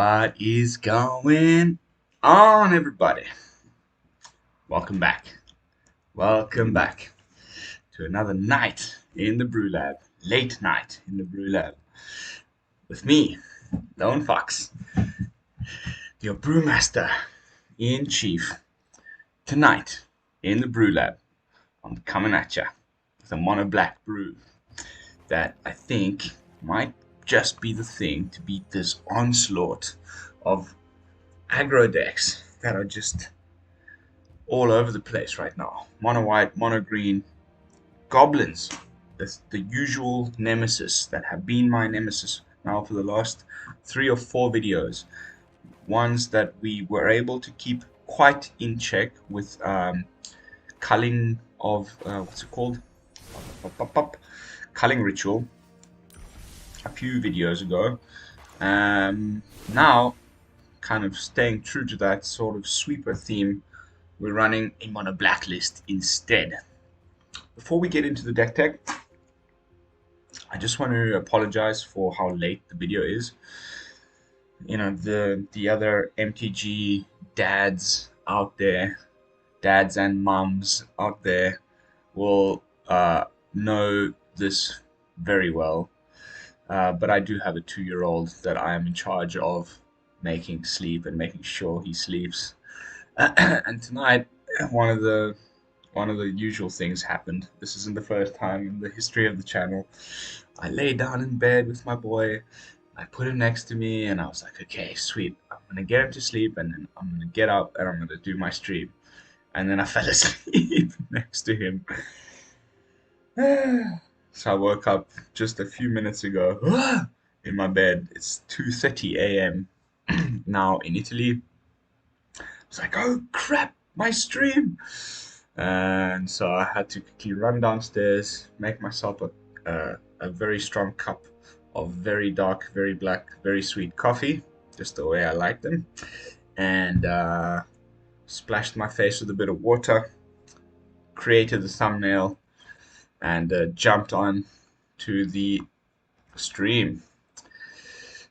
What is going on, everybody? Welcome back. Welcome back to another night in the BrewLab. Late night in the BrewLab. With me, Lone Fox, your brewmaster in chief. Tonight in the BrewLab, I'm coming at ya with a mono black brew that I think might just be the thing to beat this onslaught of aggro decks that are just all over the place right now. Mono white, mono green, goblins, the usual nemesis that have been my nemesis now for the last 3 or 4 videos. Ones that we were able to keep quite in check with culling of, what's it called? Culling ritual a few videos ago. Now, kind of staying true to that sort of sweeper theme, we're running a mono black list instead. Before we get into the deck tech, I just want to apologize for how late the video is. You know, the other MTG dads out there, dads and mums out there, will know this very well. But I do have a 2-year-old that I am in charge of making sleep and making sure he sleeps. And tonight, one of the usual things happened. This isn't the first time in the history of the channel. I lay down in bed with my boy. I put him next to me, and I was like, okay, sweet. I'm gonna get him to sleep, and then I'm gonna get up and I'm gonna do my stream. And then I fell asleep next to him. So I woke up just a few minutes ago in my bed. It's 2:30 a.m. now in Italy. It's like, oh crap, my stream! And so I had to quickly run downstairs, make myself a very strong cup of very dark, very black, very sweet coffee, just the way I like them, and splashed my face with a bit of water, created the thumbnail, and jumped on to the stream.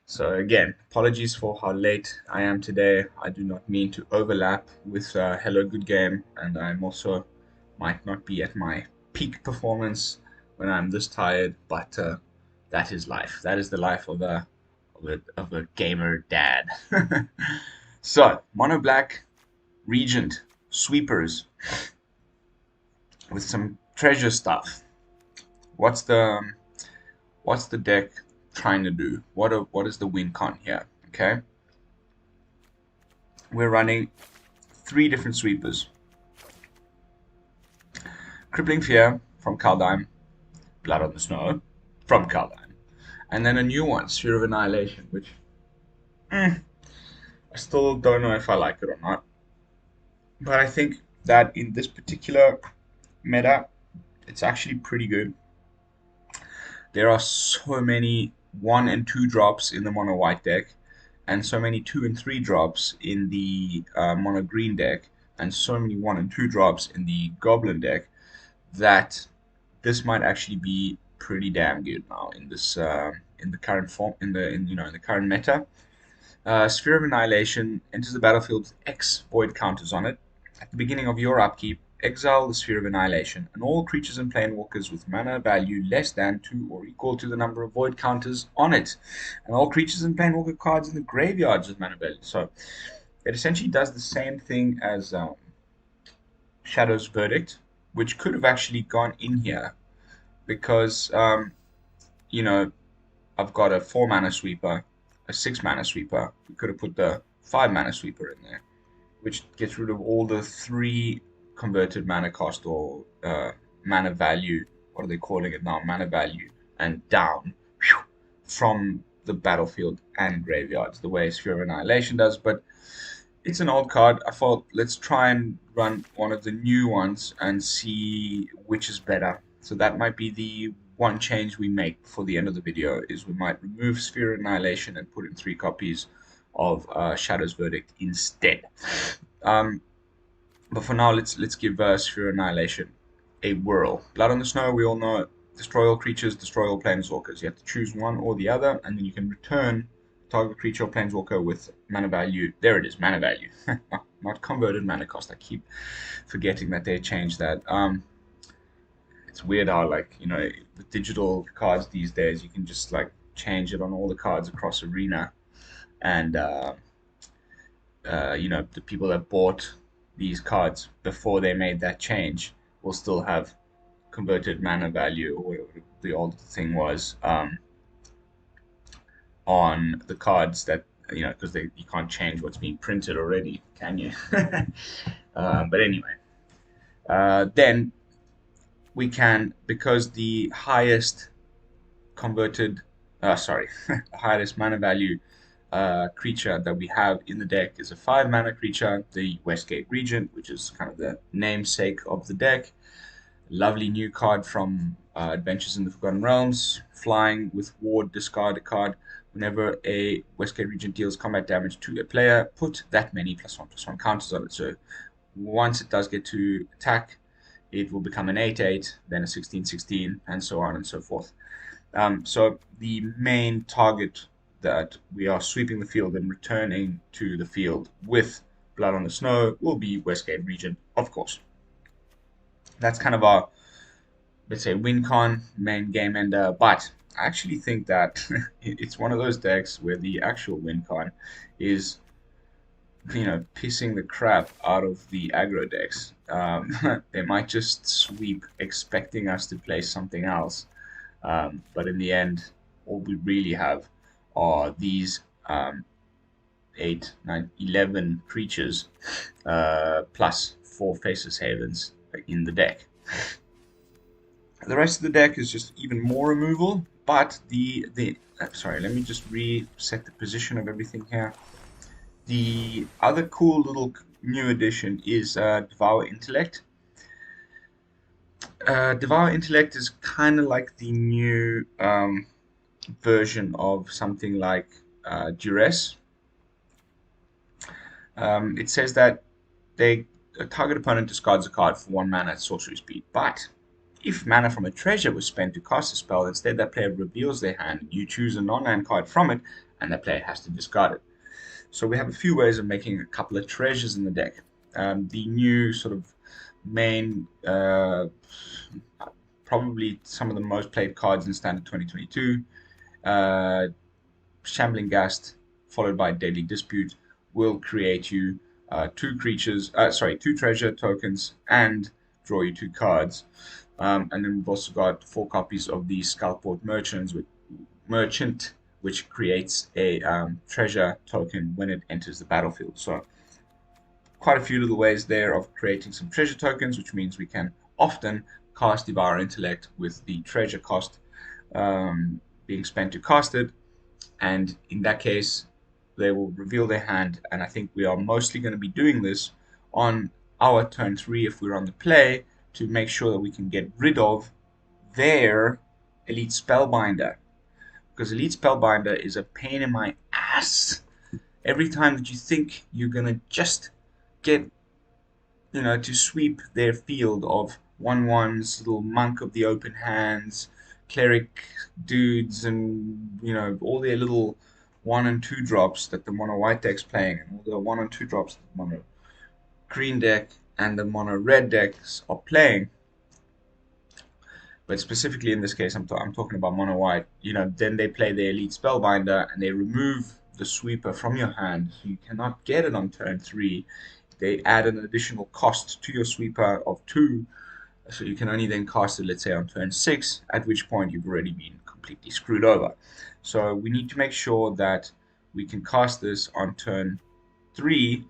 So again, apologies for how late I am today. I do not mean to overlap with Hello Good Game, and I'm also might not be at my peak performance when I'm this tired, but that is life. That is the life of a gamer dad. So, mono black Regent sweepers with some treasure stuff. What's the deck trying to do? What is the win con here? Okay, we're running 3 different sweepers: Crippling Fear from Kaldheim, Blood on the Snow from Kaldheim, and then a new one, Sphere of Annihilation, which I still don't know if I like it or not. But I think that in this particular meta, it's actually pretty good. There are so many 1 and 2 drops in the mono white deck, and so many 2 and 3 drops in the mono green deck, and so many 1 and 2 drops in the goblin deck, that this might actually be pretty damn good now in this in the current form, in the current meta. Sphere of Annihilation enters the battlefield with X void counters on it. At the beginning of your upkeep, exile the Sphere of Annihilation, and all creatures and planewalkers with mana value less than 2 or equal to the number of void counters on it, and all creatures and planewalker cards in the graveyards with mana value. So it essentially does the same thing as Shadow's Verdict, which could have actually gone in here, because you know, I've got a 4 mana sweeper, a 6 mana sweeper. We could have put the 5 mana sweeper in there, which gets rid of all the 3 converted mana cost or mana value. What are they calling it now? Mana value and down from the battlefield and graveyards, the way Sphere of Annihilation does. But it's an old card. I thought, let's try and run one of the new ones and see which is better. So that might be the one change we make before the end of the video, is we might remove Sphere of Annihilation and put in 3 copies of Shadow's Verdict instead. But for now, let's give Sphere of Annihilation a whirl. Blood on the Snow, we all know, destroy all creatures, destroy all planeswalkers. You have to choose one or the other, and then you can return target creature or planeswalker with mana value. There it is, mana value, not converted mana cost. I keep forgetting that they changed that. It's weird how, like, you know, with digital cards these days, you can just like change it on all the cards across Arena, and you know, the people that bought these cards before they made that change will still have converted mana value, or whatever the old thing was, on the cards that, you know, because you can't change what's being printed already, can you? But anyway, then we can, because the highest converted, sorry, the highest mana value creature that we have in the deck is a 5 mana creature, the Westgate Regent, which is kind of the namesake of the deck. Lovely new card from Adventures in the Forgotten Realms. Flying with ward, discard a card. Whenever a Westgate Regent deals combat damage to a player, put that many +1/+1 counters on it. So once it does get to attack, it will become an 8/8, then a 16/16, and so on and so forth. So the main target that we are sweeping the field and returning to the field with Blood on the Snow will be Westgate Regent, of course. That's kind of our, let's say, win con main game ender, but I actually think that it's one of those decks where the actual win con is, you know, pissing the crap out of the aggro decks. They might just sweep expecting us to play something else, but in the end, all we really have are these 8, 9, 11 creatures, plus 4 Faceless Havens in the deck. The rest of the deck is just even more removal, but sorry, let me just reset the position of everything here. The other cool little new addition is Devour Intellect. Devour Intellect is kind of like the new version of something like Duress. It says that a target opponent discards a card for 1 mana at sorcery speed, but if mana from a treasure was spent to cast a spell, instead that player reveals their hand, you choose a non-land card from it, and that player has to discard it. So we have a few ways of making a couple of treasures in the deck. The new sort of main, probably some of the most played cards in Standard 2022, Shambling Ghast, followed by Deadly Dispute, will create you 2 treasure tokens and draw you 2 cards. And then we've also got 4 copies of the Skullport Merchant, which creates a treasure token when it enters the battlefield. So quite a few little ways there of creating some treasure tokens, which means we can often cast Devour Intellect with the treasure cost being spent to cast it. And in that case, they will reveal their hand, and I think we are mostly going to be doing this on our turn 3 if we're on the play, to make sure that we can get rid of their Elite Spellbinder. Because Elite Spellbinder is a pain in my ass. Every time that you think you're going to just get, you know, to sweep their field of 1/1s, little Monk of the Open Hands, Cleric dudes, and, you know, all their little 1 and 2 drops that the mono white deck's playing, and all the 1 and 2 drops that the mono green deck and the mono red decks are playing. But specifically in this case, I'm talking about mono white. You know, then they play the Elite Spellbinder and they remove the sweeper from your hand, so you cannot get it on turn 3. They add an additional cost to your sweeper of 2, so you can only then cast it, let's say, on turn 6, at which point you've already been completely screwed over. So we need to make sure that we can cast this on turn 3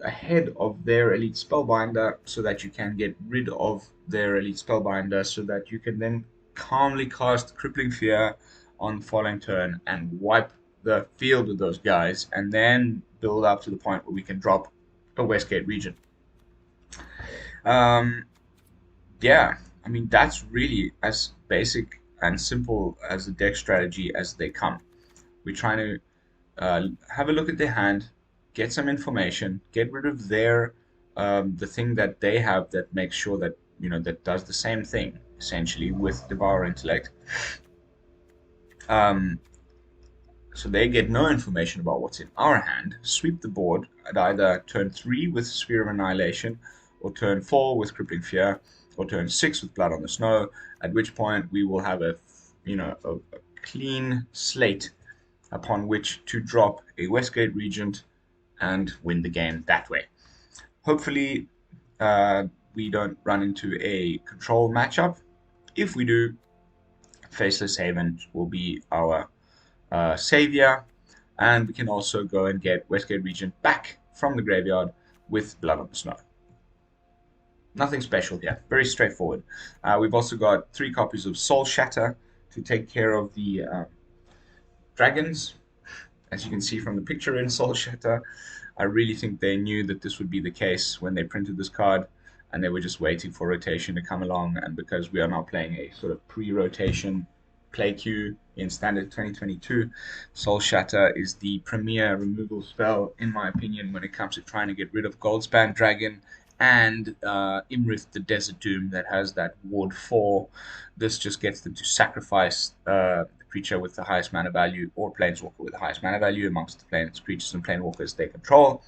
ahead of their Elite Spellbinder, so that you can get rid of their Elite Spellbinder, so that you can then calmly cast Crippling Fear on the following turn and wipe the field with those guys, and then build up to the point where we can drop a Westgate Regent. Yeah, I mean, that's really as basic and simple as the deck strategy as they come. We're trying to have a look at their hand, get some information, get rid of their the thing that they have that makes sure that, you know, that does the same thing essentially with Devour Intellect. So they get no information about what's in our hand, sweep the board at either turn 3 with Sphere of Annihilation, or turn 4 with Crippling Fear, or turn 6 with Blood on the Snow, at which point we will have a clean slate upon which to drop a Westgate Regent and win the game that way. Hopefully, we don't run into a control matchup. If we do, Faceless Haven will be our savior, and we can also go and get Westgate Regent back from the graveyard with Blood on the Snow. Nothing special here, very straightforward. We've also got 3 copies of Soul Shatter to take care of the dragons. As you can see from the picture in Soul Shatter, I really think they knew that this would be the case when they printed this card, and they were just waiting for rotation to come along. And because we are now playing a sort of pre-rotation play queue in Standard 2022, Soul Shatter is the premier removal spell, in my opinion, when it comes to trying to get rid of Goldspan Dragon and Imrith the Desert Doom that has that ward 4. This just gets them to sacrifice the creature with the highest mana value or planeswalker with the highest mana value amongst the creatures and planewalkers they control.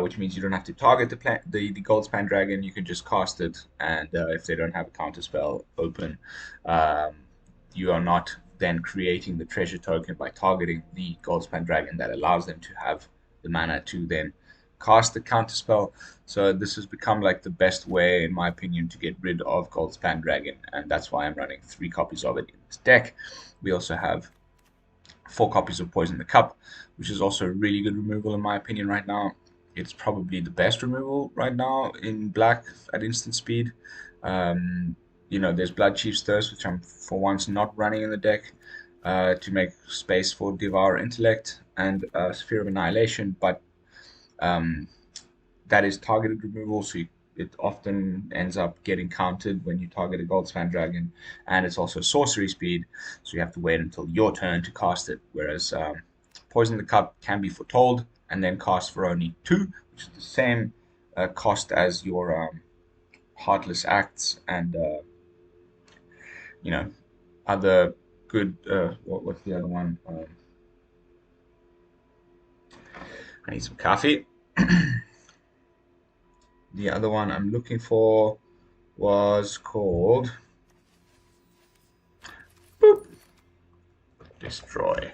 Which means you don't have to target the Goldspan Dragon. You can just cast it, and if they don't have a counterspell open, you are not then creating the treasure token by targeting the Goldspan Dragon that allows them to have the mana to then cast the counterspell. So this has become like the best way, in my opinion, to get rid of Goldspan Dragon, and that's why I'm running 3 copies of it in this deck. We also have 4 copies of Poison the Cup, which is also a really good removal in my opinion right now. It's probably the best removal right now in black at instant speed. There's Blood Chief's Thirst, which I'm for once not running in the deck to make space for Devour Intellect and Sphere of Annihilation, but that is targeted removal, so it often ends up getting counted when you target a Goldspan Dragon, and it's also sorcery speed, so you have to wait until your turn to cast it, whereas Poison the Cup can be foretold and then cast for only 2, which is the same cost as your Heartless Acts and other good. What's the other one? I need some coffee. The other one I'm looking for was called boop, Destroy.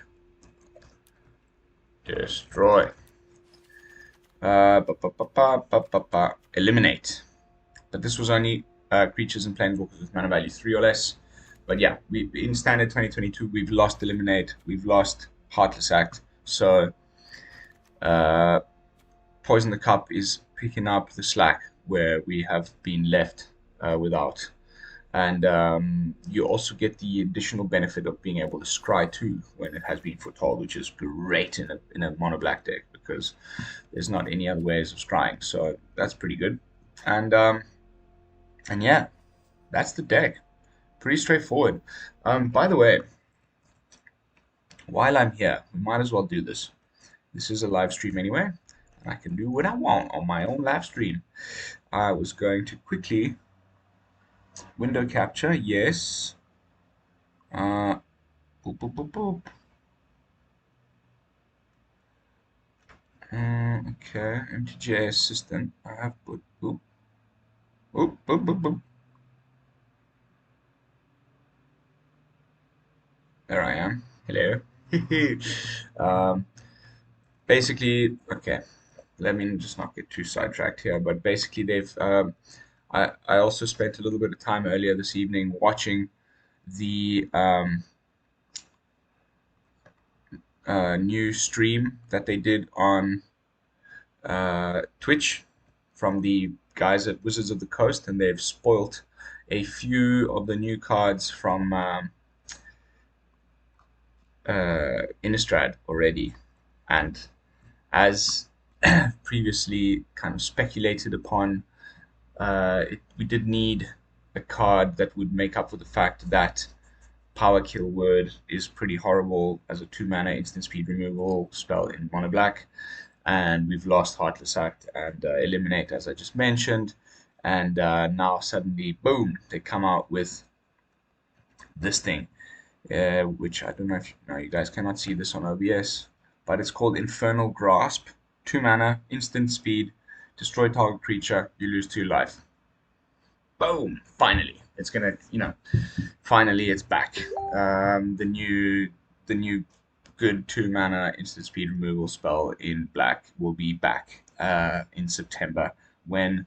Eliminate. But this was only creatures and planeswalkers with mana value 3 or less. But yeah, in Standard 2022, we've lost Eliminate, we've lost Heartless Act. So Poison the Cup is picking up the slack where we have been left without. And you also get the additional benefit of being able to scry 2 when it has been foretold, which is great in a mono black deck because there's not any other ways of scrying. So that's pretty good. And yeah, that's the deck. Pretty straightforward. By the way, while I'm here, we might as well do this. This is a live stream anyway, and I can do what I want on my own live stream. I was going to quickly window capture, yes. Boop, boop, boop, boop. Okay, MTGA assistant. I have put boop, boop, boop, boop, boop. There I am. Hello. Basically, okay. Let me just not get too sidetracked here. But basically, I also spent a little bit of time earlier this evening watching the new stream that they did on Twitch from the guys at Wizards of the Coast, and they've spoilt a few of the new cards from Innistrad already. And as previously kind of speculated upon, we did need a card that would make up for the fact that Power Kill Word is pretty horrible as a 2-mana instant speed removal spell in mono black, and we've lost Heartless Act and Eliminate, as I just mentioned, and now suddenly, boom, they come out with this thing. which I don't know if you guys cannot see this on OBS, but it's called Infernal Grasp. 2 mana, instant speed, destroy target creature, you lose 2 life. Boom! Finally, it's gonna, finally it's back. The new good 2 mana instant speed removal spell in black will be back in September when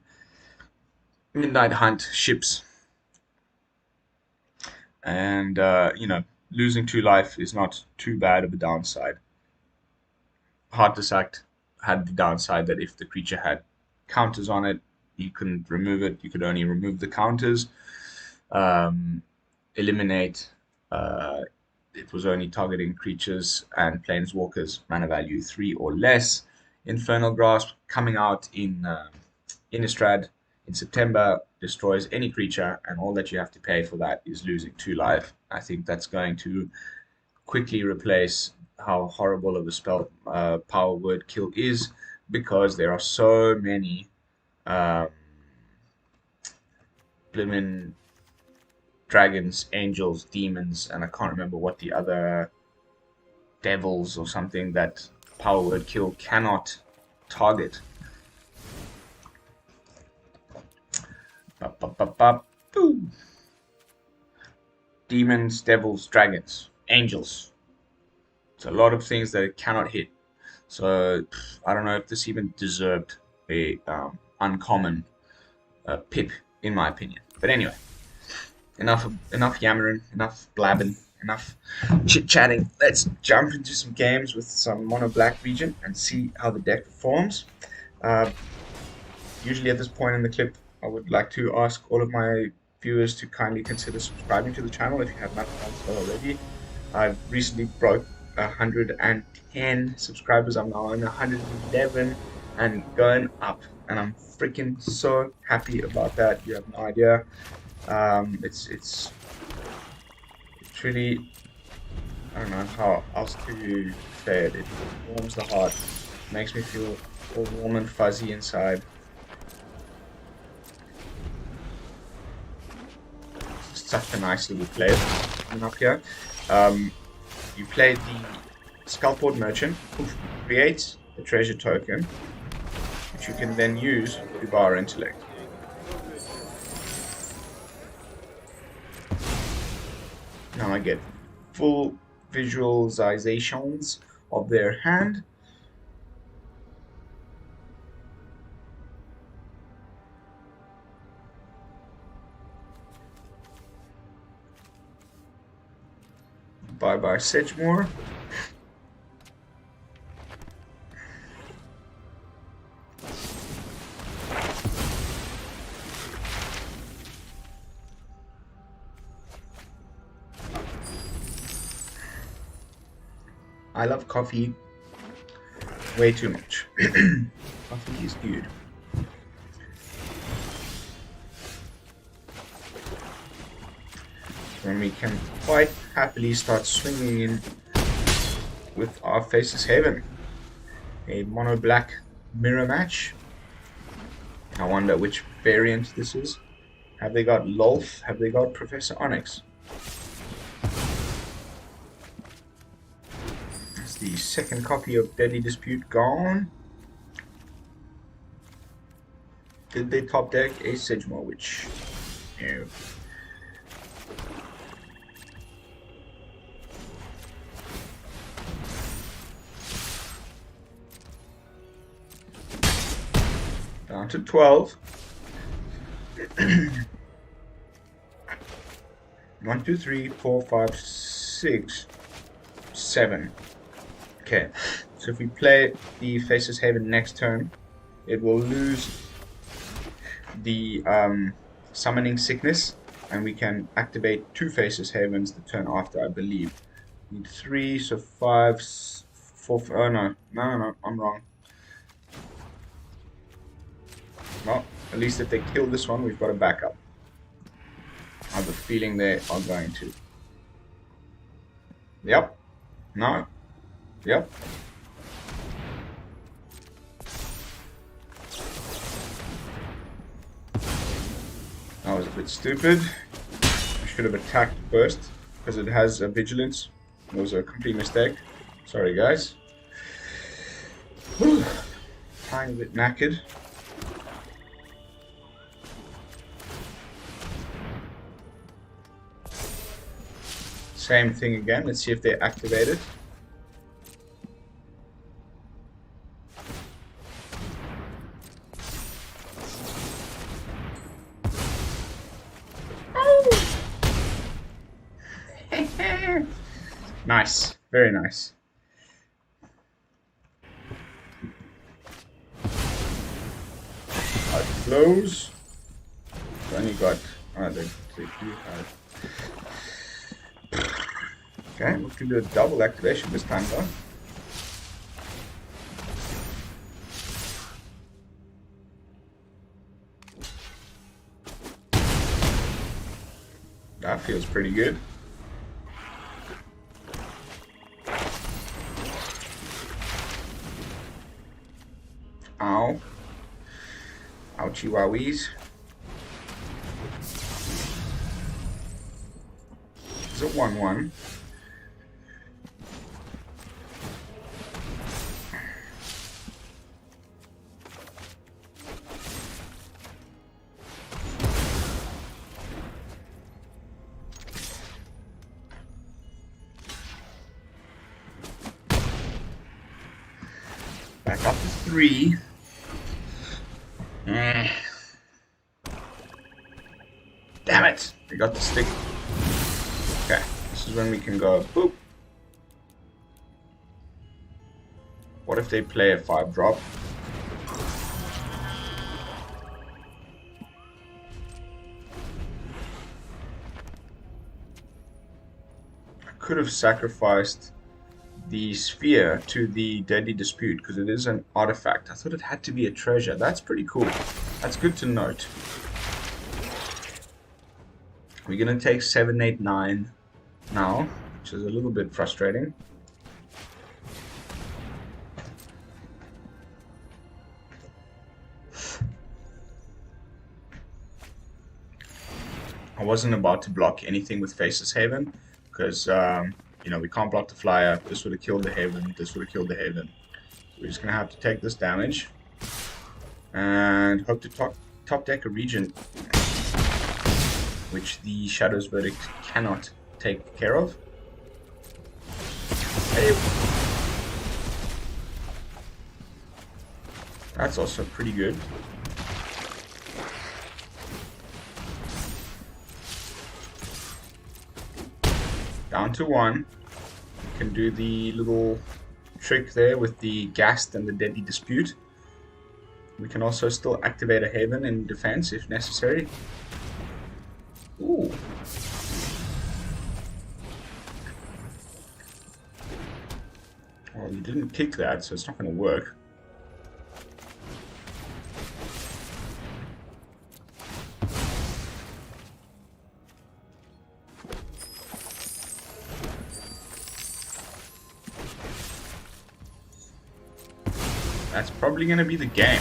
Midnight Hunt ships. And losing 2 life is not too bad of a downside. Artifact had the downside that if the creature had counters on it, you couldn't remove it. You could only remove the counters. Eliminate. It was only targeting creatures and planeswalkers, mana value 3 or less. Infernal Grasp coming out in Innistrad in September destroys any creature, and all that you have to pay for that is losing 2 life. I think that's going to quickly replace how horrible of a spell Power Word Kill is, because there are so many blimmin' dragons, angels, demons, and I can't remember what the other devils or something that Power Word Kill cannot target. Boom. Demons, devils, dragons, angels. It's a lot of things that it cannot hit. So I don't know if this even deserved a uncommon pip, in my opinion. But anyway, enough yammering, enough blabbing, enough chit-chatting. Let's jump into some games with some mono black Regent and see how the deck performs. Usually at this point in the clip, I would like to ask all of my viewers to kindly consider subscribing to the channel if you have not done so already. I've recently broke 110 subscribers. I'm now on 111 and going up, and I'm freaking so happy about that. You have no idea. It's really, I don't know how else to say it. It warms the heart, makes me feel all warm and fuzzy inside. Such a nice little play up here. You play the Skullport Merchant, who creates a treasure token, which you can then use to Devour Intellect. Now I get full visualizations of their hand. Bye-bye, Sedgemoor. I love coffee way too much. Coffee is good. And we can quite happily start swinging in with our Faceless Haven. A mono black mirror match. I wonder which variant this is. Have they got Lolth? Have they got Professor Onyx? That's the second copy of Deadly Dispute gone. Did they top deck a Sedgemoor Witch? No. Down to 12. 1, 2, 3, 4, 5, 6, 7. Okay, so if we play the Faceless Haven next turn, it will lose the Summoning Sickness, and we can activate 2 Faceless Havens the turn after, I believe. Need 3, so 5, 4. Oh no, I'm wrong. Well, at least if they kill this one, we've got a backup. I have a feeling they are going to. Yep. No. Yep. That was a bit stupid. I should have attacked first. because it has a vigilance. It was a complete mistake. Sorry, guys. Whew. Tiny bit knackered. Same thing again. Let's see if they activate it. Nice. Very nice. Close. Only got they do have. Okay, we can do a double activation this time though. That feels pretty good. Ow. Ouchie wowies. It's a 1-1. Back up to 3. Damn it! I got the stick. Okay, this is when we can go boop. What if they play a 5-drop? I could have sacrificed the sphere to the Deadly Dispute because it is an artifact. I thought it had to be a treasure. That's pretty cool. That's good to note. We're gonna take 7, 8, 9 now, which is a little bit frustrating. I wasn't about to block anything with Faceless Haven because you know, we can't block the flyer. This would have killed the Haven. This would have killed the Haven. So we're just gonna have to take this damage and hope to top deck a Regent, which the Shadow's Verdict cannot take care of. Hey. That's also pretty good. Down to 1. Can do the little trick there with the Ghast and the Deadly Dispute. We can also still activate a Haven in defense if necessary. Ooh. Well, you didn't kick that, so it's not going to work. That's probably going to be the game.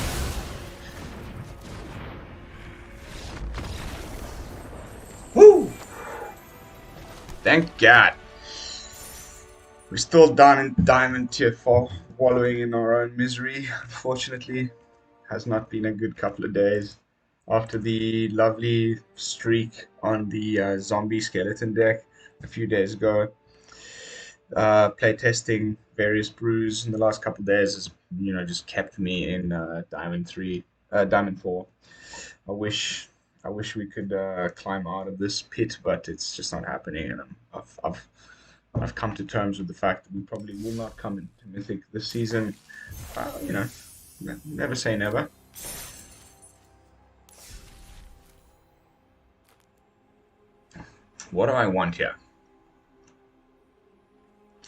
Woo! Thank God. We're still down in Diamond Tier 4, wallowing in our own misery. Unfortunately, has not been a good couple of days. After the lovely streak on the zombie skeleton deck a few days ago, playtesting various brews in the last couple of days has, you know, just kept me in Diamond 4. I wish we could climb out of this pit, but it's just not happening. And I've come to terms with the fact that we probably will not come into Mythic this season. You know, never say never. What do I want here?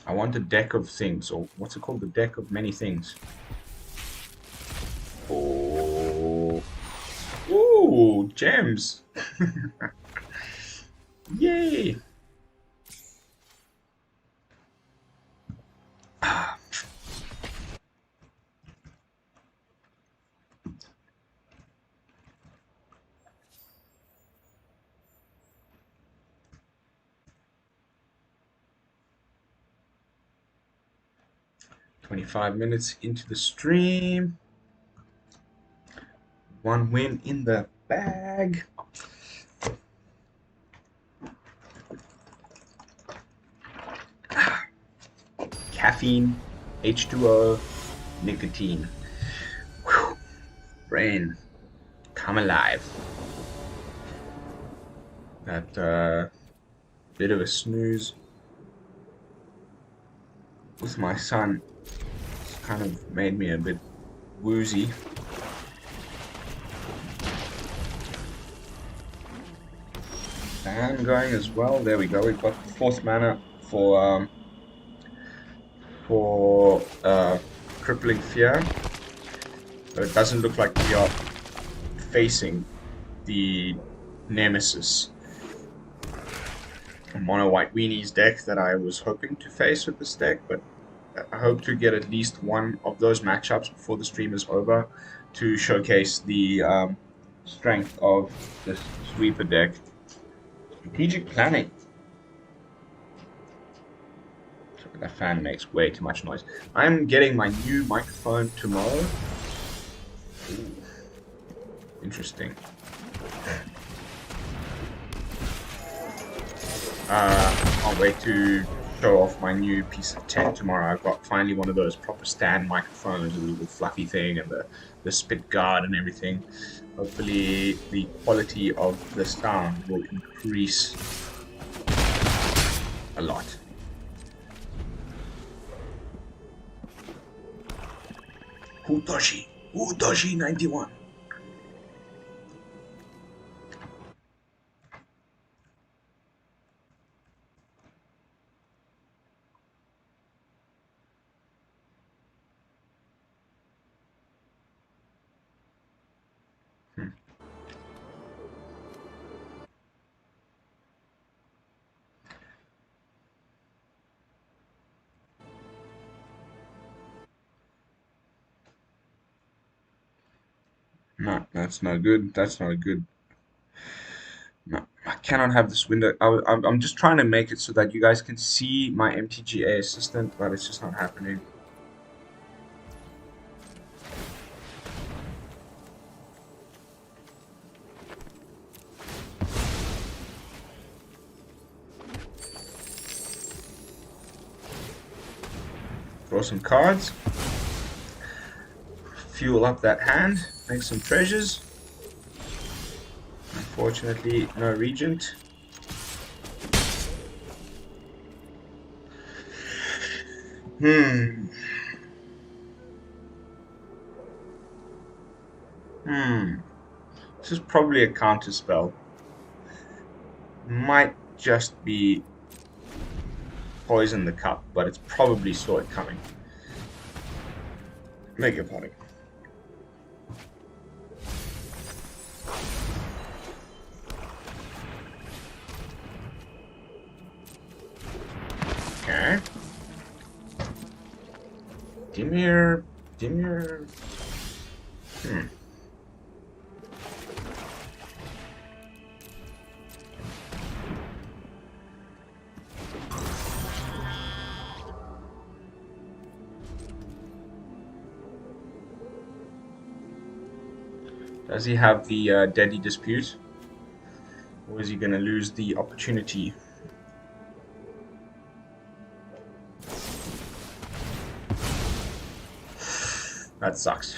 I want a deck of things, or what's it called? The deck of many things. Oh. Ooh, gems. Yay. 25 minutes into the stream. One win in the bag. Caffeine, H2O, nicotine. Whew. Brain, come alive. That bit of a snooze with my son kind of made me a bit woozy. And going as well. There we go. We've got 4th mana for Crippling Fear. But it doesn't look like we are facing the Nemesis. A mono white weenies deck that I was hoping to face with this deck, but I hope to get at least one of those matchups before the stream is over to showcase the strength of this sweeper deck. Strategic planning. Sorry, that fan makes way too much noise. I'm getting my new microphone tomorrow. Ooh. Interesting. I'll wait to show off my new piece of tech tomorrow. I've got finally one of those proper stand microphones, a little fluffy thing, and the spit guard and everything. Hopefully the quality of the sound will increase a lot. Hutoshi 91. No, that's not good. That's not good. No, I cannot have this window. I'm just trying to make it so that you guys can see my MTGA assistant, but it's just not happening. Draw some cards. Fuel up that hand. Make some treasures. Unfortunately, no Regent. This is probably a counter spell. Might just be poison the cup, but it's probably saw it coming. Make your pardon. Okay. Dimir. Does he have the Deadly Dispute? Or is he going to lose the opportunity? That sucks.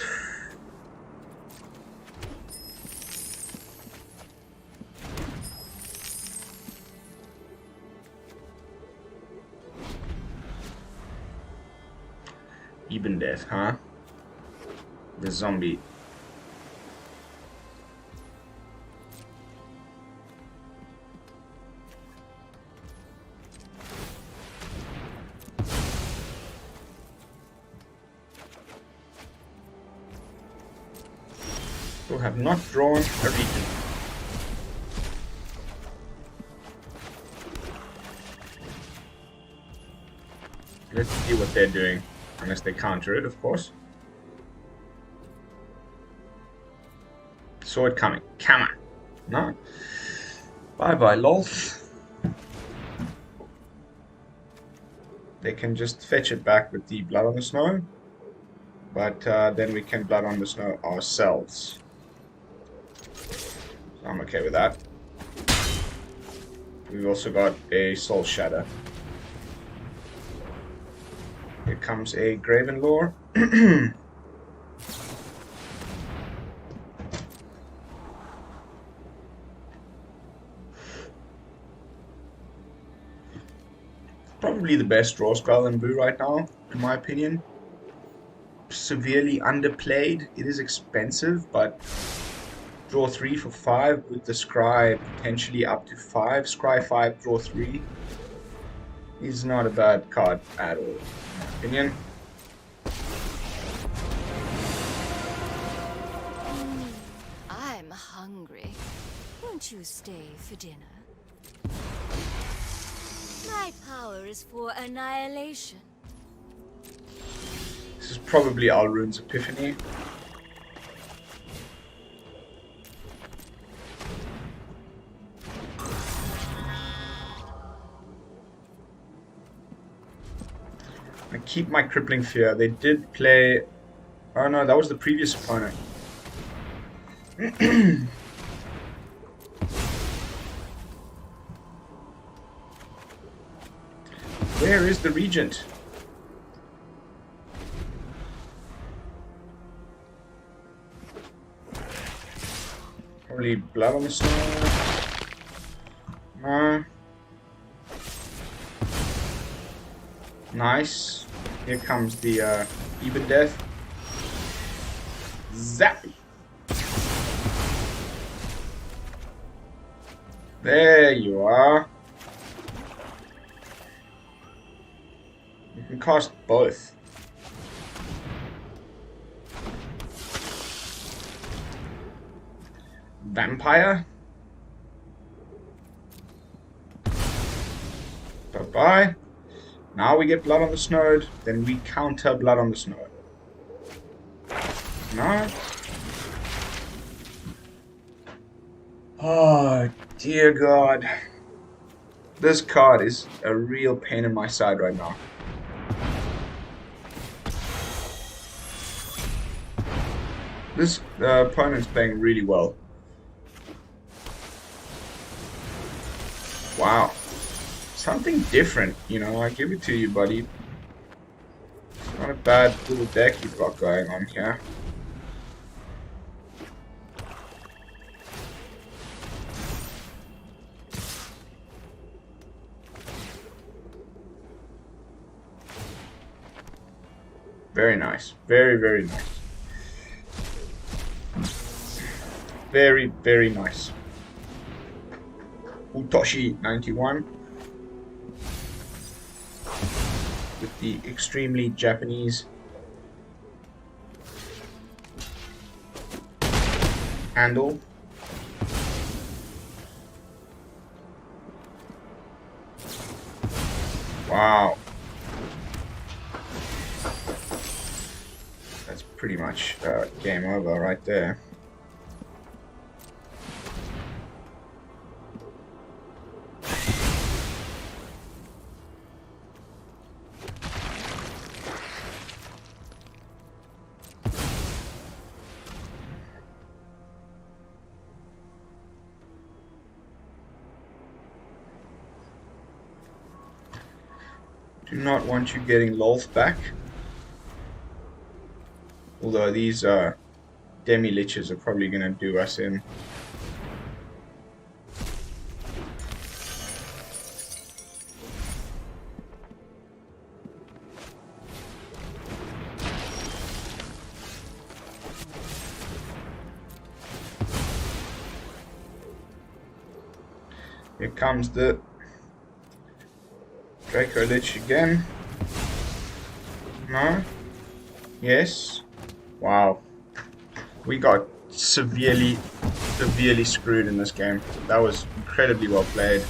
Even death, huh? The zombie. Who have not drawn a Regent. Let's see what they're doing. Unless they counter it, of course. Saw it coming. Come on. No. Bye-bye, Lolth. they can just fetch it back with the Blood on the Snow. But then we can Blood on the Snow ourselves. So I'm okay with that. We've also got a Soul Shatter. Here comes a Graven Lore. Probably the best draw spell in Brew right now, in my opinion. Severely underplayed. It is expensive, but draw 3 for 5 with the Scry potentially up to 5. Scry 5, draw 3 is not a bad card at all, in my opinion. I'm hungry. Won't you stay for dinner? My power is for annihilation. This is probably Alrune's Epiphany. I keep my Crippling Fear. They did play... Oh no, that was the previous opponent. Where is the Regent? Probably Blood on the Snow. No. Nice. Here comes the Even Death. Zap! There you are. You can cast both. Vampire. Bye-bye. Now we get Blood on the Snow, then we counter Blood on the Snow. No. Oh, dear God. This card is a real pain in my side right now. This opponent's playing really well. Wow. Something different, you know, I give it to you, buddy. It's not a bad little deck you've got going on here. Very nice. Very, very nice. Very, very nice. Utoshi 91 with the extremely Japanese handle. Wow. That's pretty much game over right there. Do not want you getting Lolth back. Although these demi-liches are probably going to do us in. Here comes the Draco Lich again. No? Yes? Wow. We got severely screwed in this game. That was incredibly well played.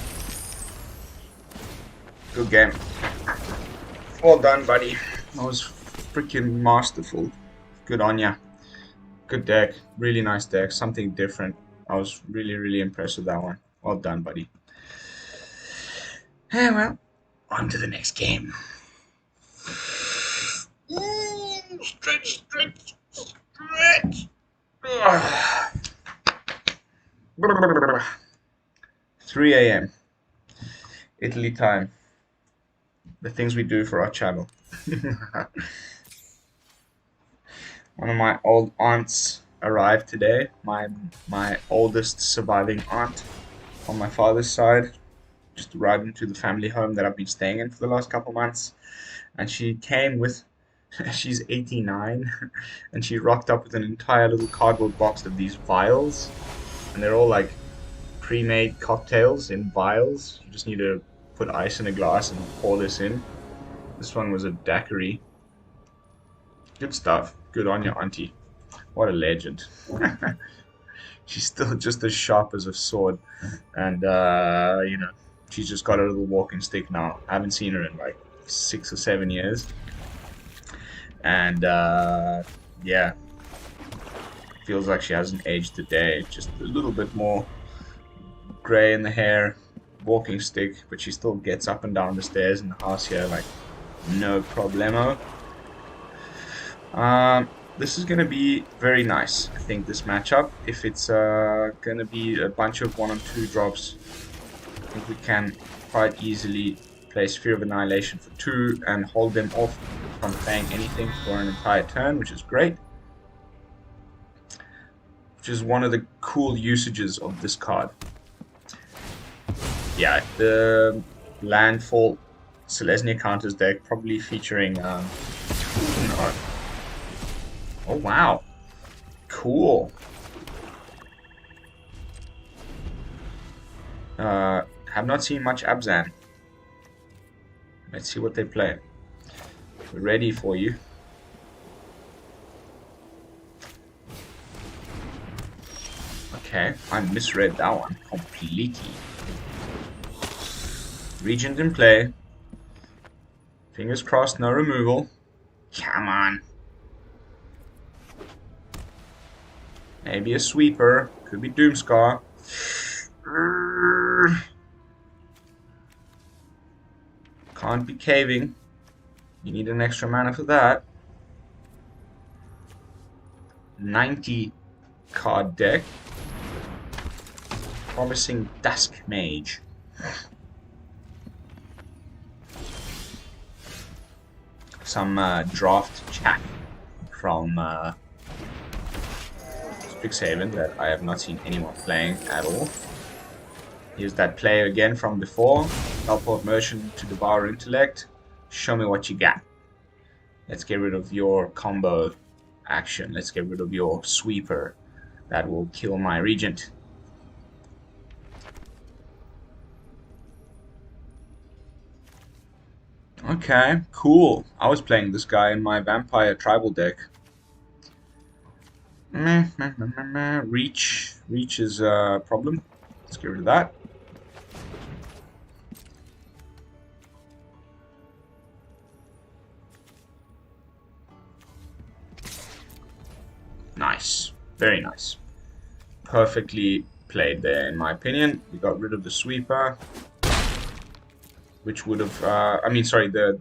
Good game. Well done, buddy. That was freaking masterful. Good on ya. Good deck. Really nice deck. Something different. I was really impressed with that one. Well done, buddy. Well, on to the next game. Stretch, stretch, stretch. Ugh. 3 a.m. Italy time. The things we do for our channel. One of my old aunts arrived today. My oldest surviving aunt on my father's side just arrived into the family home that I've been staying in for the last couple months. And she came with, she's 89, and she rocked up with an entire little cardboard box of these vials. And they're all like pre-made cocktails in vials. You just need to put ice in a glass and pour this in. This one was a daiquiri. Good stuff. Good on your auntie. What a legend. She's still just as sharp as a sword. And, you know, she's just got a little walking stick now. I haven't seen her in like 6 or 7 years. And, yeah. Feels like she hasn't aged a day. Just a little bit more grey in the hair. Walking stick. But she still gets up and down the stairs in the house here like no problemo. This is going to be very nice, I think, this matchup. If it's going to be a bunch of 1 and 2 drops, I think we can quite easily play Sphere of Annihilation for 2 and hold them off from playing anything for an entire turn, which is great. Which is one of the cool usages of this card. Yeah, the Landfall Selesnya counters deck, probably featuring... Oh, wow. Cool. Have not seen much Abzan. Let's see what they play. We're ready for you. Okay, I misread that one completely. Regent in play. Fingers crossed, no removal. Come on. Maybe a sweeper. Could be Doomscar. Can't be caving. You need an extra mana for that. 90 card deck. Promising Dusk Mage. Some draft chat from Faceless Haven that I have not seen anyone playing at all. Here's that play again from before. Teleport Merchant to Devour Intellect. Show me what you got. Let's get rid of your combo action. Let's get rid of your sweeper. That will kill my Regent. Okay, cool. I was playing this guy in my Vampire Tribal deck. Reach is a problem. Let's get rid of that. Nice. Very nice. Perfectly played there, in my opinion. We got rid of the sweeper, which would have,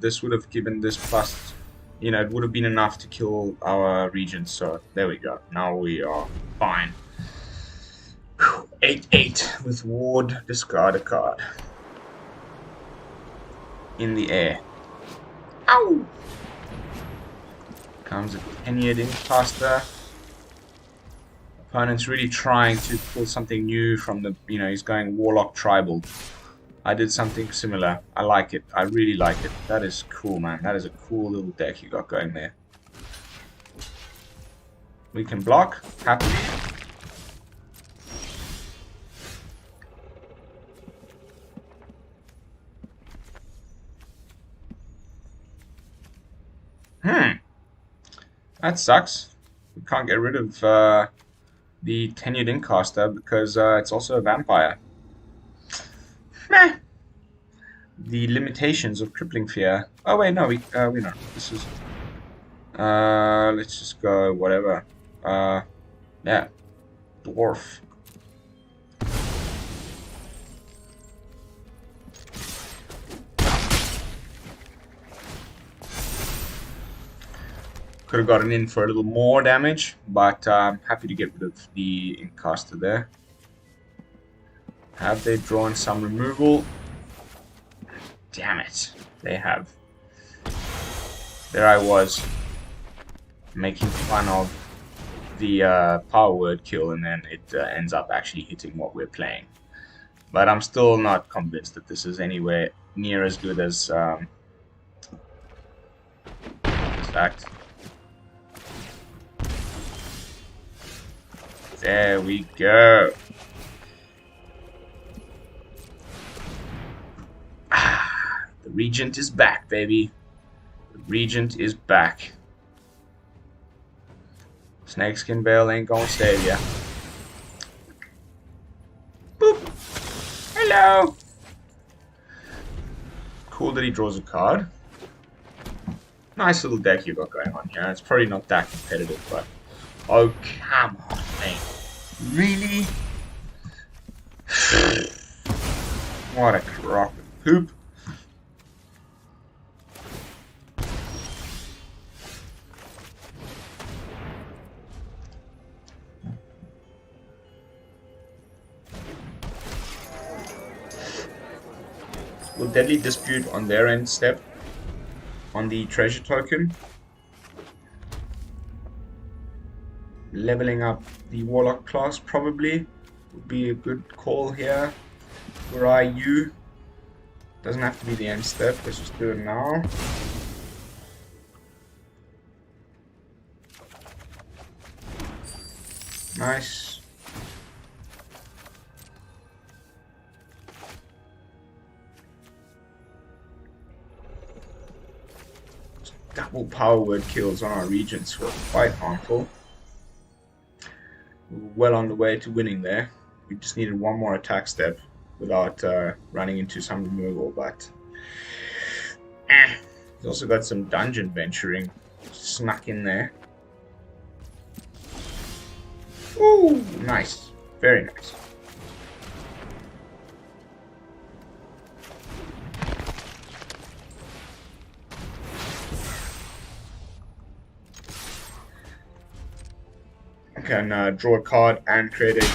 this would have given this plus, you know, it would have been enough to kill our Regent. So there we go. Now we are fine. 8/8 with Ward, discard a card. In the air. Ow! Comes a tenured Incaster. Opponent's really trying to pull something new from the, you know, he's going Warlock Tribal. I did something similar. I like it. I really like it. That is cool, man. That is a cool little deck you got going there. We can block. Happy. That sucks. We can't get rid of the tenured Incaster because it's also a vampire. Meh. The limitations of Crippling Fear. Oh wait, no, we know. This is let's just go whatever. Yeah. Dwarf. Could have gotten in for a little more damage, but happy to get rid of the Incaster there. Have they drawn some removal? Damn it, they have. There I was, making fun of the power word kill, and then it ends up actually hitting what we're playing. But I'm still not convinced that this is anywhere near as good as fact. There we go. The Regent is back, baby. The Regent is back. Snakeskin Bale ain't gonna save ya. Boop. Hello. Cool that he draws a card. Nice little deck you got going on here. It's probably not that competitive, but oh come on, man. Really? What a crock of poop. Will Deadly Dispute on their end step on the treasure token. Leveling up the Warlock class probably would be a good call here. Where are you? Doesn't have to be the end step, let's just do it now. Nice. Double power word kills on our regents were quite harmful. We were well on the way to winning there. We just needed one more attack step without running into some removal, but he's also got some dungeon venturing snuck in there. Ooh, nice. Very nice. Can draw a card and create a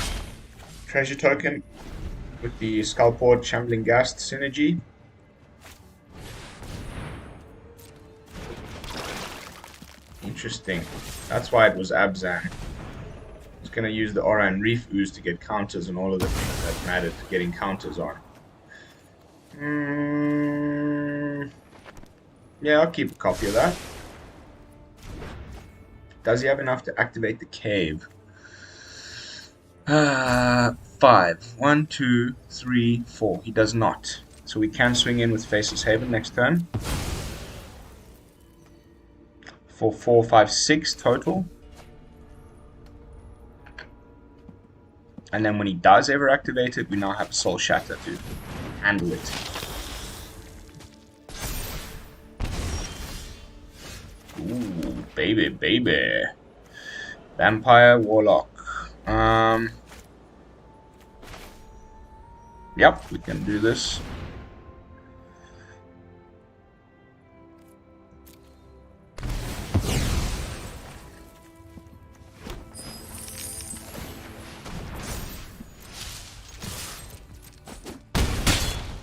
treasure token with the Skullport Shambling Ghast synergy. Interesting. That's why it was Abzan. It's going to use the Aura and Reef Ooze to get counters and all of the things that mattered to getting counters on. Yeah, I'll keep a copy of that. Does he have enough to activate the cave? 5. 1, 2, 3, 4. He does not. So we can swing in with Faceless Haven next turn. For 4, 5, 6 total. And then when he does ever activate it, we now have a Soul Shatter to handle it. Ooh, baby, baby. Vampire, Warlock. Yep, we can do this.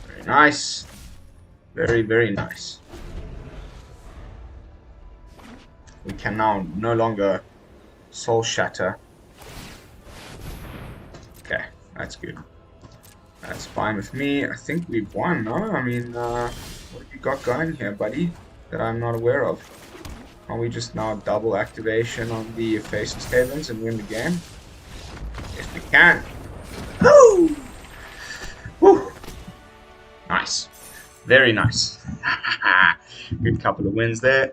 Very nice. Very, very nice. We can now no longer Soul Shatter. Okay, that's good. That's fine with me. I think we've won, no? I mean, what have you got going here, buddy, that I'm not aware of? Can't we just now double activation on the Faceless Havens and win the game? Yes, we can. Woo! Woo! Nice. Very nice. Good couple of wins there.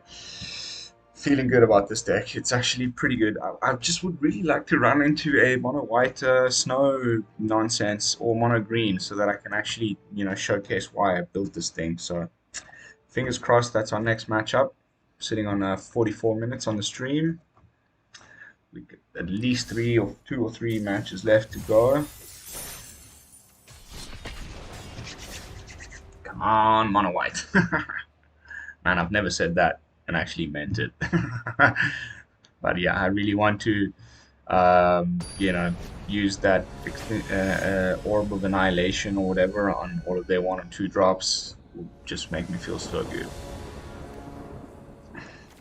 Feeling good about this deck. It's actually pretty good. I just would really like to run into a mono white snow nonsense or mono green so that I can actually, you know, showcase why I built this thing. So fingers crossed that's our next matchup. Sitting on 44 minutes on the stream. We got at least 2 or 3 matches left to go. Come on, mono white. Man, I've never said that. and actually meant it. But yeah, I really want to, you know, use that Orb of Annihilation or whatever on all of their 1 and 2 drops. Will just make me feel so good.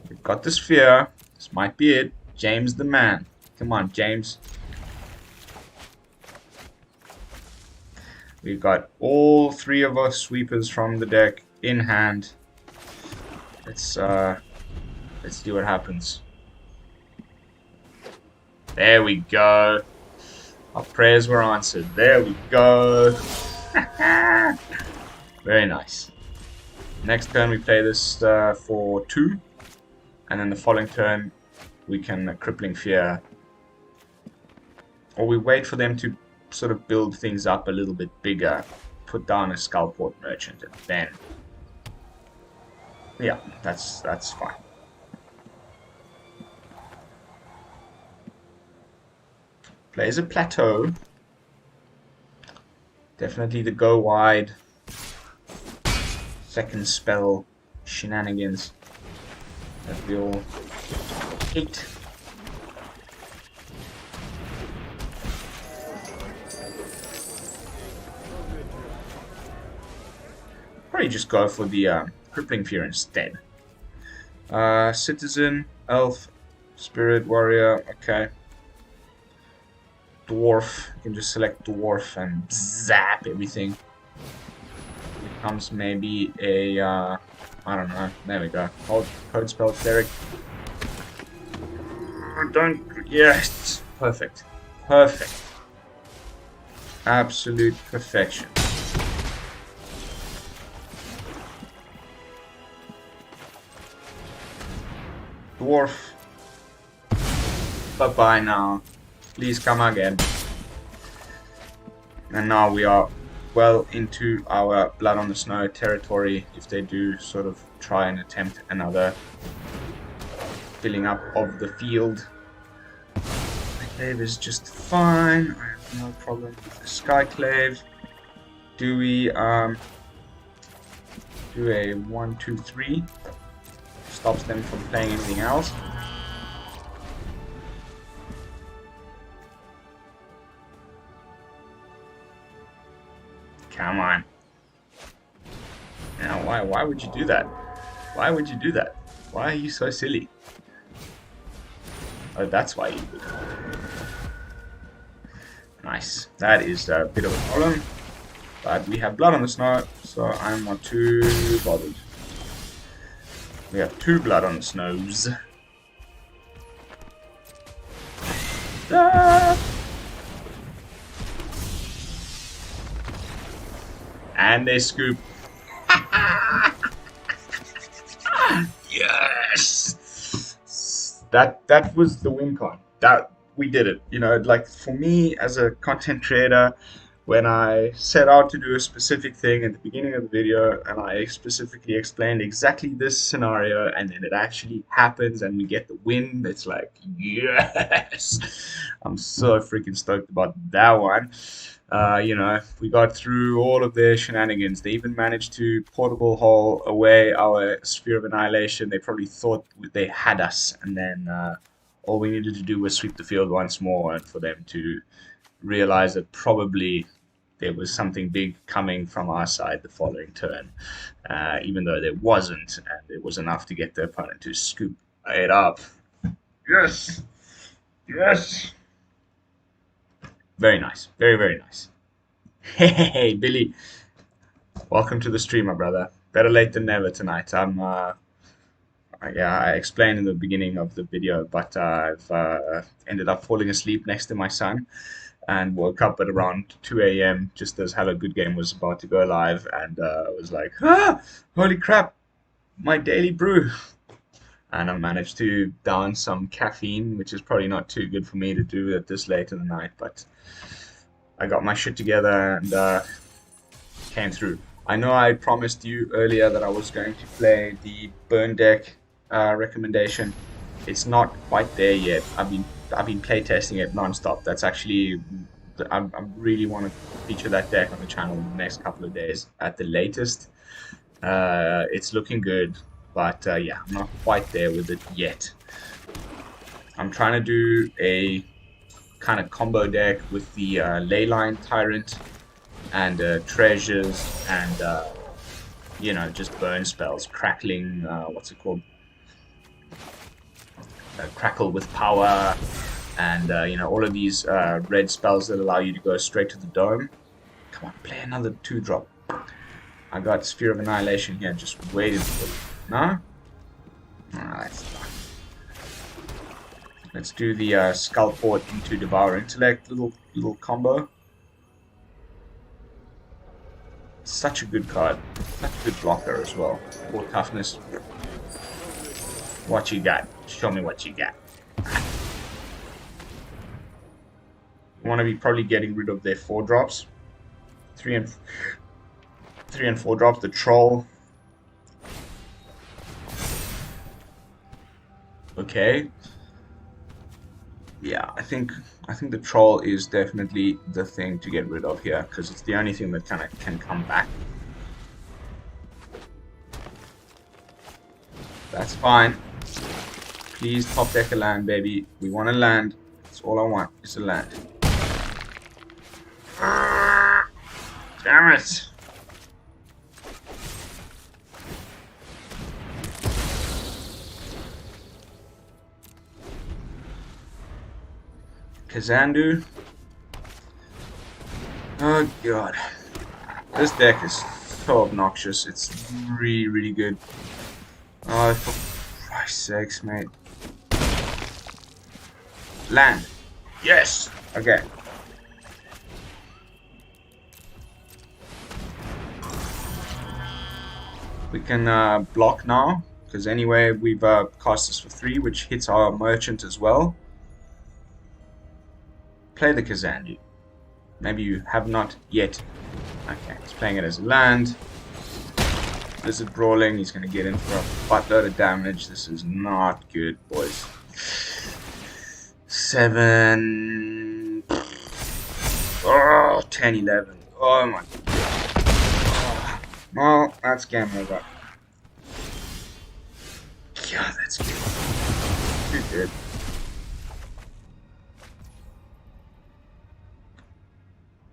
We've got the Sphere. This might be it. James the man. Come on, James. We've got all 3 of our sweepers from the deck in hand. Let's see what happens. There we go. Our prayers were answered. There we go. Very nice. Next turn we play this for 2. And then the following turn we can Crippling Fear. Or we wait for them to sort of build things up a little bit bigger. Put down a Skullport Merchant and then... yeah, that's fine. Plays a Plateau. Definitely the go wide. Second spell shenanigans that we all hate. Probably just go for the Crippling Fear instead. Citizen, Elf, Spirit, Warrior, okay. Dwarf, you can just select Dwarf and zap everything. Becomes maybe a, I don't know, there we go. Code Spell Cleric. Yes, perfect. Perfect. Absolute perfection. Dwarf. Bye-bye now. Please come again. And now we are well into our Blood on the Snow territory. If they do sort of try and attempt another filling up of the field. The Clave is just fine. I have no problem with the Skyclave. Do we do a 1, 2, 3? Stops them from playing anything else. Come on. Now, why would you do that? Why would you do that? Why are you so silly? Oh, that's why you would. Nice. That is a bit of a problem. But we have Blood on the Snow, so I'm not too bothered. We have 2 Blood on the Snows. Ah! And they scoop. Yes! That was the win con. That we did it. You know, like for me as a content creator, when I set out to do a specific thing at the beginning of the video and I specifically explained exactly this scenario and then it actually happens and we get the win, it's like, yes! I'm so freaking stoked about that one. You know, we got through all of their shenanigans. They even managed to portable haul away our Sphere of Annihilation. They probably thought they had us and then all we needed to do was sweep the field once more and for them to realize that probably there was something big coming from our side the following turn, even though there wasn't, and it was enough to get the opponent to scoop it up. Yes! Yes! Very nice. Very, very nice. Hey, Billy. Welcome to the stream, my brother. Better late than never tonight. Yeah, I explained in the beginning of the video, but I've ended up falling asleep next to my son and woke up at around 2 a.m. just as Hello Good Game was about to go live, and I was like, holy crap, my daily brew. And I managed to down some caffeine, which is probably not too good for me to do at this late in the night, but I got my shit together and came through. I know I promised you earlier that I was going to play the burn deck recommendation. It's not quite there yet. I've been playtesting it non-stop. That's actually, I really want to feature that deck on the channel in the next couple of days at the latest. It's looking good. But yeah, I'm not quite there with it yet. I'm trying to do a kind of combo deck with the Leyline Tyrant and treasures and you know, just burn spells, crackling. What's it called? Crackle with power, and you know, all of these red spells that allow you to go straight to the dome. Come on, play another 2-drop. I got Sphere of Annihilation here, just waiting for it. No? Alright, that's fine. Let's do the Skull Port into Devour Intellect little combo. Such a good card. Such a good blocker as well. 4 toughness. What you got? Show me what you got. You want to be probably getting rid of their 4 drops. 3 and 4 drops. The Troll. Okay. Yeah, I think the Troll is definitely the thing to get rid of here, because it's the only thing that kind of can come back. That's fine. Please top deck a land, baby. We want a land. That's all I want, is a land. Damn it! Kazandu. Oh god. This deck is so obnoxious. It's really, really good. Oh, for Christ's sakes, mate. Land. Yes! Okay. We can block now, because anyway, we've cast this for 3, which hits our merchant as well. Play the Kazandu. Maybe you have not yet. Okay, he's playing it as a land. Blizzard Brawling, he's going to get in for a buttload of damage. This is not good, boys. 7... Oh, 10, 11. Oh my god. Oh. Well, that's game over. God, that's good. Too good.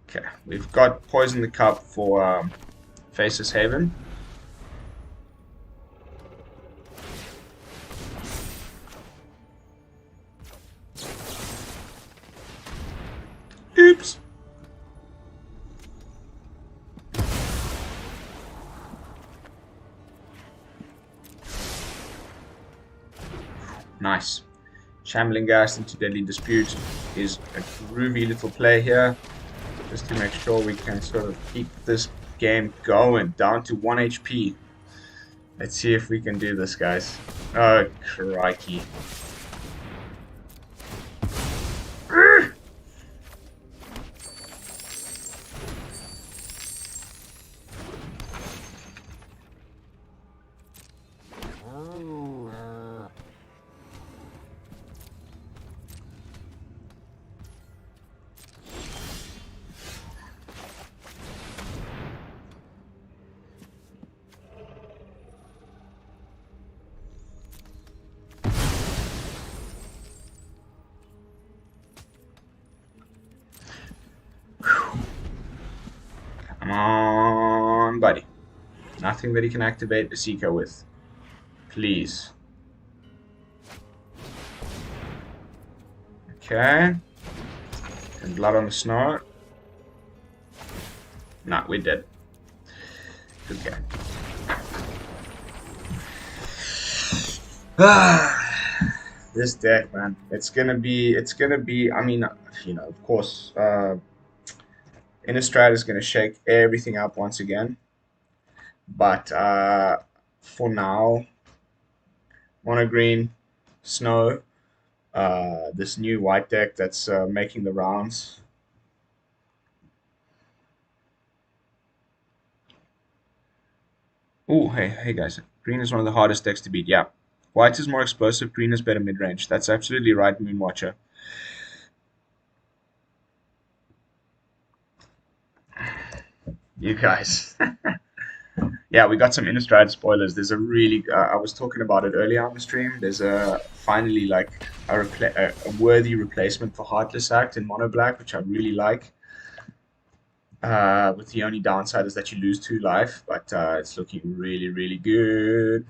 Okay, we've got Poison the Cup for Faceless Haven. Oops. Nice. Shambling Ghast into Deadly Dispute is a groovy little play here, just to make sure we can sort of keep this game going down to 1 HP. Let's see if we can do this, guys. Oh, crikey. Come on, buddy. Nothing that he can activate the Seeker with. Please. Okay. And blood on the snow. Nah, we're dead. Okay. This deck, man. It's gonna be, I mean, you know, of course, Innistrad is gonna shake everything up once again. But for now, mono green, snow, this new white deck that's making the rounds. Oh, hey guys. Green is one of the hardest decks to beat. Yeah. White is more explosive, green is better mid-range. That's absolutely right, Moonwatcher. You guys. Yeah, we got some Innistrad spoilers. There's a really, I was talking about it earlier on the stream. There's a finally like a worthy replacement for Heartless Act in Mono Black, which I really like. With the only downside is that you lose 2 life, but it's looking really, really good.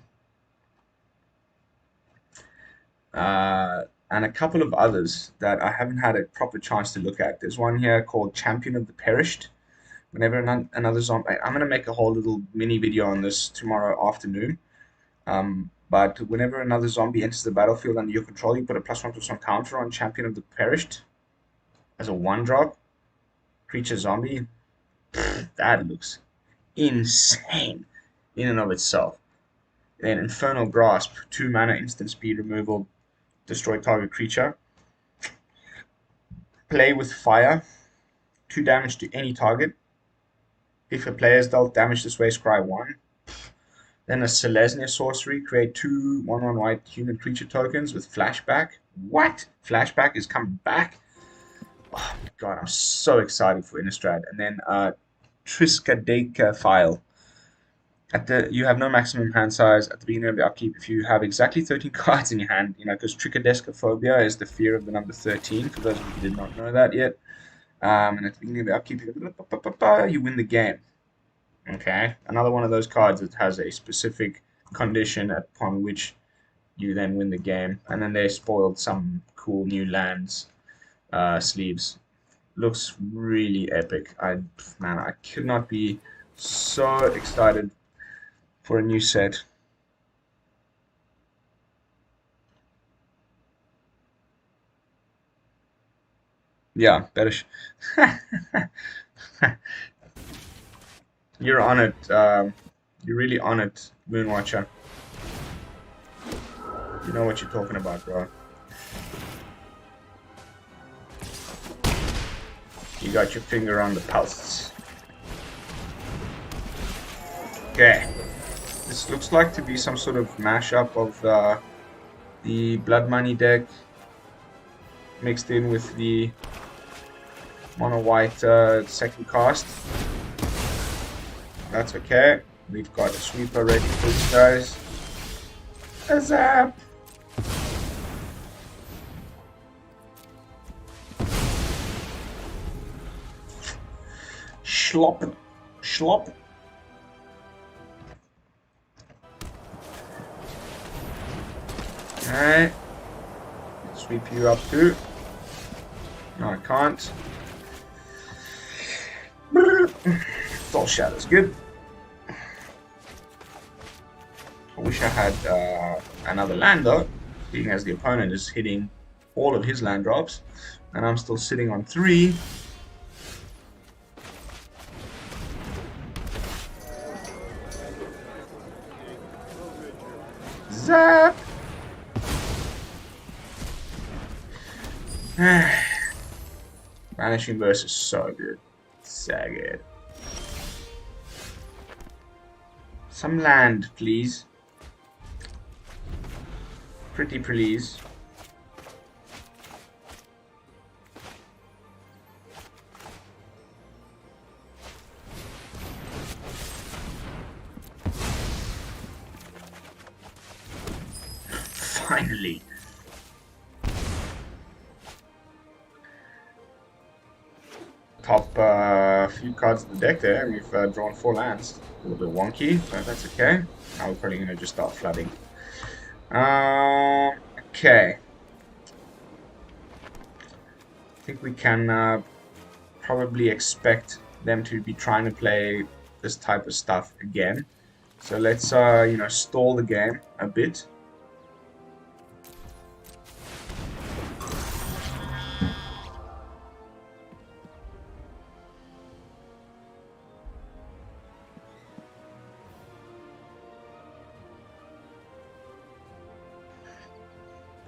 And a couple of others that I haven't had a proper chance to look at. There's one here called Champion of the Perished. Whenever another zombie, I'm gonna make a whole little mini video on this tomorrow afternoon. But whenever another zombie enters the battlefield under your control, you put a +1/+1 counter on Champion of the Perished as a 1-drop creature zombie. That looks insane in and of itself. Then Infernal Grasp, 2 mana instant speed removal, destroy target creature. Play with fire, 2 damage to any target. If a player is dealt damage this way, scry 1. Then a Selesnya sorcery, create 2 1/1 white human creature tokens with flashback. What? Flashback is coming back? Oh my god, I'm so excited for Innistrad. And then Triskaideka File. You have no maximum hand size at the beginning of the upkeep. If you have exactly 13 cards in your hand, because Triskaidekaphobia is the fear of the number 13, for those of you who did not know that yet. And at the beginning of the upkeep, you win the game. Okay, another one of those cards that has a specific condition upon which you then win the game. And then they spoiled some cool new lands sleeves. Looks really epic. I could not be so excited for a new set. Yeah, better. You're on it. You're really on it, Moonwatcher. You know what you're talking about, bro. You got your finger on the pulse. Okay. This looks like to be some sort of mashup of the Blood Money deck mixed in with the mono white second cast. That's okay. We've got a sweeper ready for you guys. A zap! Schlop. Schlop. Alright. Sweep you up too. No, I can't. Soul Shatter's good. I wish I had another land though, being as the opponent is hitting all of his land drops, and I'm still sitting on 3. Zap! Vanishing Burst is so good. So good. Some land, please. Pretty please. Finally. Top few cards of the deck there. We've drawn 4 lands. A little bit wonky, but that's okay. Now we're probably going to just start flooding. Okay. I think we can probably expect them to be trying to play this type of stuff again. So let's, stall the game a bit.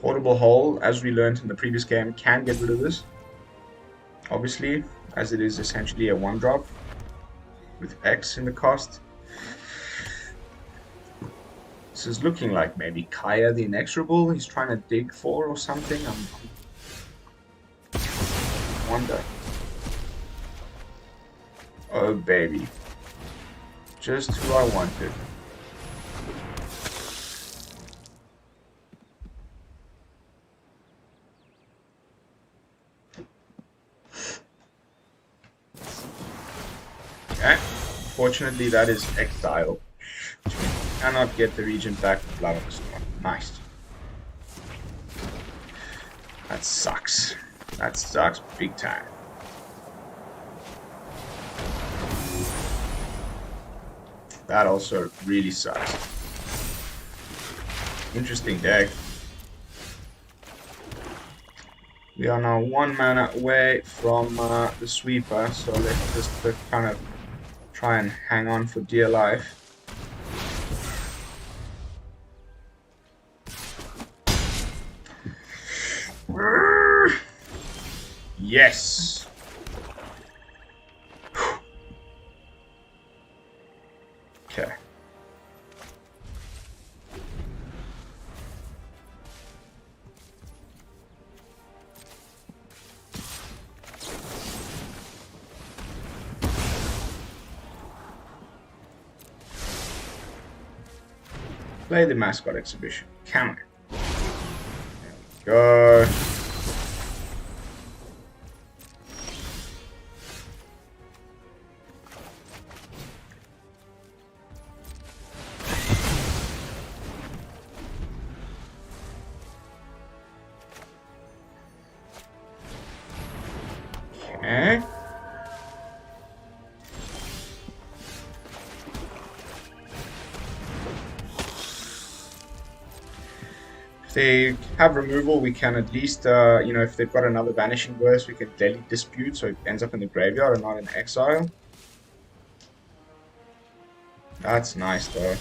Portable Hole, as we learned in the previous game, can get rid of this. Obviously, as it is essentially a 1-drop with X in the cost. This is looking like maybe Kaya the Inexorable. He's trying to dig for or something. I wonder. Oh baby. Just who I wanted. Okay. Fortunately, that is exile. Cannot get the Regent back with Blood on the Storm. Nice. That sucks. That sucks big time. That also really sucks. Interesting deck. We are now 1 mana away from the sweeper, so let's just kind of try and hang on for dear life. Yes! Okay. Play the mascot exhibition. Camera. There we go. Okay. If they have removal, we can at least, you know, if they've got another Vanishing Verse, we can delete Dispute so it ends up in the graveyard and not in exile. That's nice, though.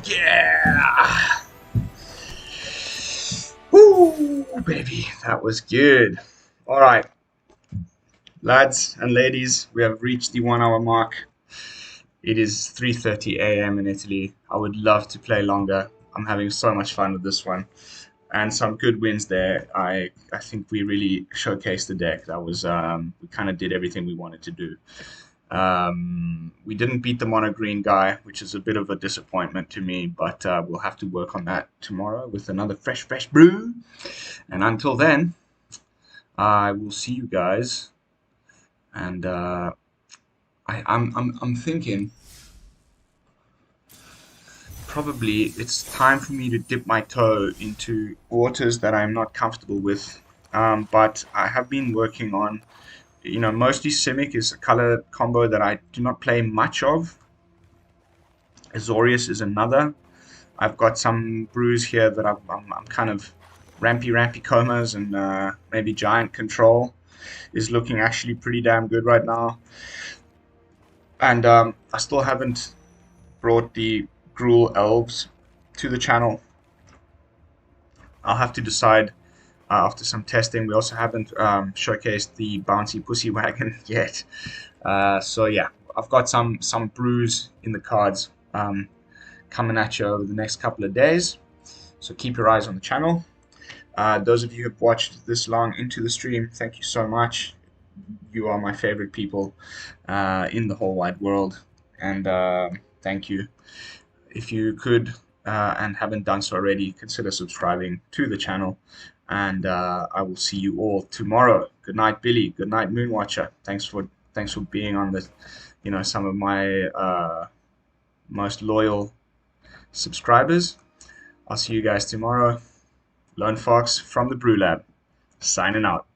Yeah! Woo, baby, that was good. All right, lads and ladies, we have reached the 1 hour mark. It is 3:30 a.m. in Italy. I would love to play longer. I'm having so much fun with this one. And some good wins there. I think we really showcased the deck. That was we kind of did everything we wanted to do. We didn't beat the mono green guy, which is a bit of a disappointment to me, but we'll have to work on that tomorrow with another fresh brew. And until then, I will see you guys. And I'm thinking probably it's time for me to dip my toe into waters that I'm not comfortable with. But I have been working on, you know, mostly Simic is a color combo that I do not play much of. Azorius is another. I've got some brews here that I'm kind of rampy comas, and maybe Giant Control is looking actually pretty damn good right now. And I still haven't brought the Gruul Elves to the channel. I'll have to decide after some testing. We also haven't showcased the Bouncy Pussy Wagon yet. So yeah, I've got some brews in the cards coming at you over the next couple of days. So keep your eyes on the channel. Those of you who have watched this long into the stream, thank you so much. You are my favorite people in the whole wide world. And thank you. If you could and haven't done so already, consider subscribing to the channel. And I will see you all tomorrow. Good night, Billy. Good night, Moonwatcher. Thanks for being on the, you know, some of my most loyal subscribers. I'll see you guys tomorrow. Lone Fox from the BrewLab, signing out.